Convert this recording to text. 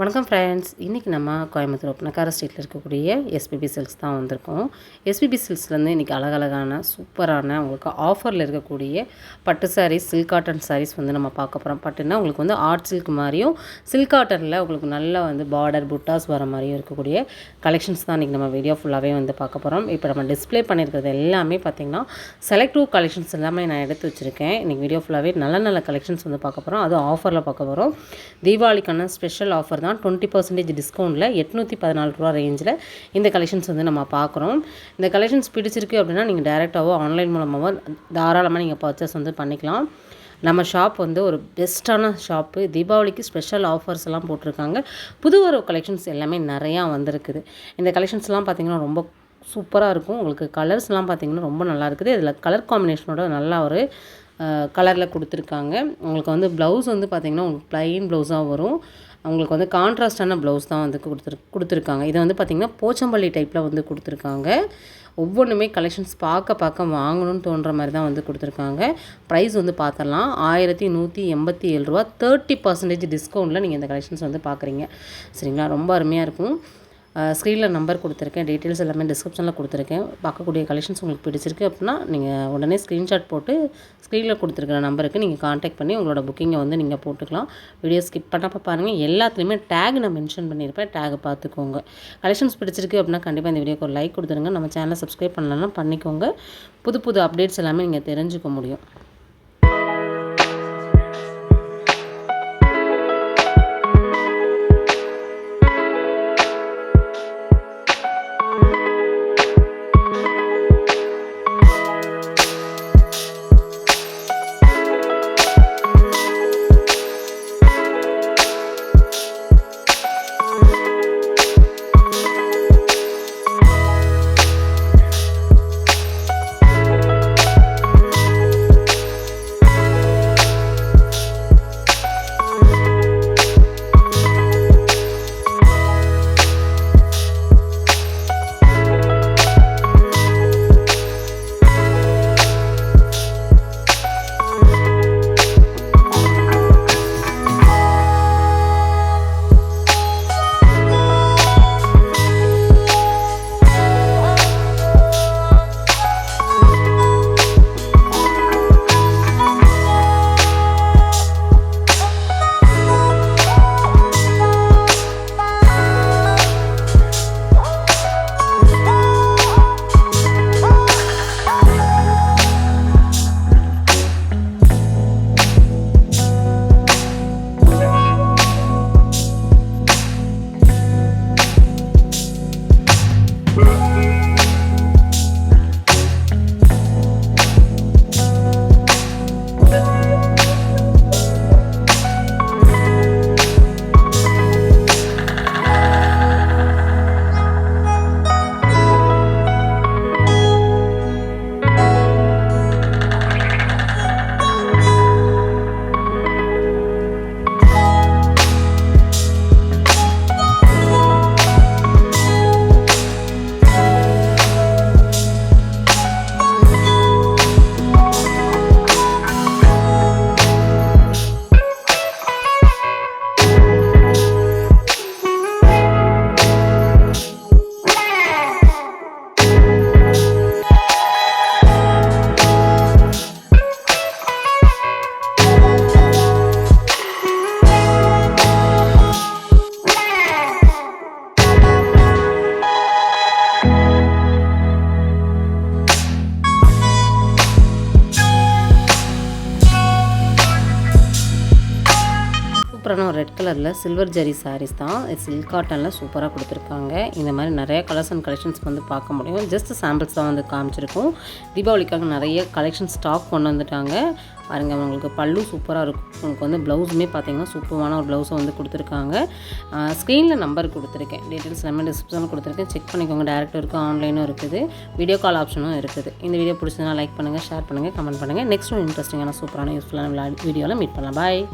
வணக்கம் ஃப்ரெண்ட்ஸ், இன்றைக்கி நம்ம கோயம்புத்தூர் ஒப்பனக்கார ஸ்ட்ரீட்டில் இருக்கக்கூடிய எஸ்பிபி சில்க்ஸ் தான் வந்திருக்கோம். எஸ்பிபி சில்க்ஸ்லேருந்து இன்றைக்கி அழகழகான சூப்பரான உங்களுக்கு ஆஃபரில் இருக்கக்கூடிய பட்டு சாரீஸ், சில்க் காட்டன் சாரீஸ் வந்து நம்ம பார்க்க போகிறோம். பட்டுன்னா உங்களுக்கு வந்து ஆர்ட் சில்க் மாதிரியும், சில்க் காட்டனில் உங்களுக்கு நல்லா வந்து பார்டர் புட்டாஸ் வர மாதிரியும் இருக்கக்கூடிய கலெக்ஷன்ஸ் தான் இன்றைக்கி நம்ம வீடியோ ஃபுல்லாகவே வந்து பார்க்க போகிறோம். இப்போ நம்ம டிஸ்பிளே பண்ணியிருக்கிறது எல்லாமே பார்த்திங்கன்னா செலக்டிவ் கலெக்ஷன்ஸ் எல்லாமே நான் எடுத்து வச்சுருக்கேன். இன்றைக்கி வீடியோ ஃபுல்லாகவே நல்ல நல்ல கலெக்ஷன்ஸ் வந்து பார்க்க போகிறோம். அதுவும் ஆஃபரில் பார்க்க போகிறோம். தீபாவளிக்கான ஸ்பெஷல் ஆஃபர் தான் 20% டிஸ்கவுண்ட்டில் 814 ரூபா ரேஞ்சில் இந்த கலெக்ஷன்ஸ் வந்து நம்ம பார்க்குறோம். இந்த கலெக்ஷன்ஸ் பிடிச்சிருக்கு அப்படின்னா நீங்கள் டைரெக்டாகவோ ஆன்லைன் மூலமாகவோ தாராளமாக நீங்கள் பர்ச்சேஸ் வந்து பண்ணிக்கலாம். நம்ம ஷாப் வந்து ஒரு பெஸ்ட்டான ஷாப்பு. தீபாவளிக்கு ஸ்பெஷல் ஆஃபர்ஸ் எல்லாம் போட்டிருக்காங்க. புது ஒரு கலெக்ஷன்ஸ் எல்லாமே நிறையா வந்திருக்குது. இந்த கலெக்ஷன்ஸ்லாம் பார்த்திங்கன்னா ரொம்ப சூப்பராக இருக்கும். உங்களுக்கு கலர்ஸ்லாம் பார்த்திங்கன்னா ரொம்ப நல்லா இருக்குது. இதில் கலர் காம்பினேஷனோட நல்லா ஒரு கலரில் கொடுத்துருக்காங்க. உங்களுக்கு வந்து ப்ளவுஸ் வந்து பார்த்திங்கன்னா உங்களுக்கு ப்ளைன் ப்ளவுஸாக வரும். உங்களுக்கு வந்து கான்ட்ராஸ்டான ப்ளவுஸ் தான் வந்து கொடுத்துருக்காங்க. இதை வந்து பார்த்திங்கன்னா போச்சம்பள்ளி டைப்பில் வந்து கொடுத்துருக்காங்க. ஒவ்வொன்றுமே கலெக்ஷன்ஸ் பார்க்க வாங்கணும்னு தோன்ற மாதிரி தான் வந்து கொடுத்துருக்காங்க. ப்ரைஸ் வந்து பார்த்துடலாம். 1187 ரூபா 30% டிஸ்கவுண்ட்டில் நீங்கள் இந்த கலெக்ஷன்ஸ் வந்து பார்க்குறீங்க. சரிங்களா, ரொம்ப அருமையாக இருக்கும். ஸ்க்ரீனில் நம்பர் கொடுத்துருக்கேன், டீட்டெயில்ஸ் எல்லாமே டிஸ்கிரிப்ஷனில் கொடுத்துருக்கேன். பார்க்கக்கூடிய கலெக்ஷன்ஸ் உங்களுக்கு பிடிச்சிருக்கு அப்படின்னா நீங்கள் உடனே ஸ்க்ரீன்ஷாட் போட்டு ஸ்க்ரீனில் கொடுத்துருக்குற நம்பருக்கு நீங்கள் காண்டாக்ட் பண்ணி உங்களோட புக்கிங்கை வந்து நீங்கள் போட்டுக்கலாம். வீடியோ ஸ்கிப் பண்ணாமல் பாருங்கள். எல்லாத்துலேயுமே டேக் நான் மென்ஷன் பண்ணியிருப்பேன், டேக் பார்த்துக்கோங்க. கலெக்ஷன்ஸ் பிடிச்சிருக்கு அப்படின்னா கண்டிப்பாக இந்த வீடியோக்கு ஒரு லைக் கொடுத்துருங்க. நம்ம சேனலை சப்ஸ்கிரைப் பண்ணலன்னா பண்ணிக்கோங்க. புது அப்டேட்ஸ் எல்லாமே நீங்கள் தெரிஞ்சுக்க முடியும். சூப்பரான ஒரு ரெட் கலரில் சில்வர் ஜரி சாரீஸ் தான். சில்க் காட்டனில் சூப்பராக கொடுத்துருக்காங்க. இந்த மாதிரி நிறைய கலர்ஸ் அண்ட் கலெக்ஷன்ஸ் வந்து பார்க்க முடியும். ஜஸ்ட் சாம்பிள்ஸ் தான் வந்து காமிச்சிருக்கோம். தீபாவளிக்காக நிறைய கலெக்ஷன் ஸ்டாக் கொண்டு வந்துட்டாங்க. பாருங்கள், உங்களுக்கு பல்லு சூப்பராக இருக்கும். உங்களுக்கு வந்து ப்ளவுஸுமே பார்த்தீங்கன்னா சூப்பரான ஒரு ப்ளவுஸை வந்து கொடுத்துருக்காங்க. ஸ்க்ரீனில் நம்பர் கொடுத்துருக்கேன், டீட்டெயில்ஸ் எல்லாமே டிஸ்கிரிப்ஷனில் கொடுத்துருக்கேன். செக் பண்ணிக்கோங்க. டேரெக்டும் இருக்குது, ஆன்லைனும் இருக்குது, வீடியோ கால் ஆப்ஷனும் இருக்குது. இந்த வீடியோ பிடிச்சதுன்னா லைக் பண்ணுங்கள், ஷேர் பண்ணுங்கள், கமெண்ட் பண்ணுங்கள். நெக்ஸ்ட் ஒரு இன்ட்ரெஸ்டிங்கான சூப்பரான யூஸ்ஃபுல்லான வீடியோவில் மீட் பண்ணலாம். பாய்.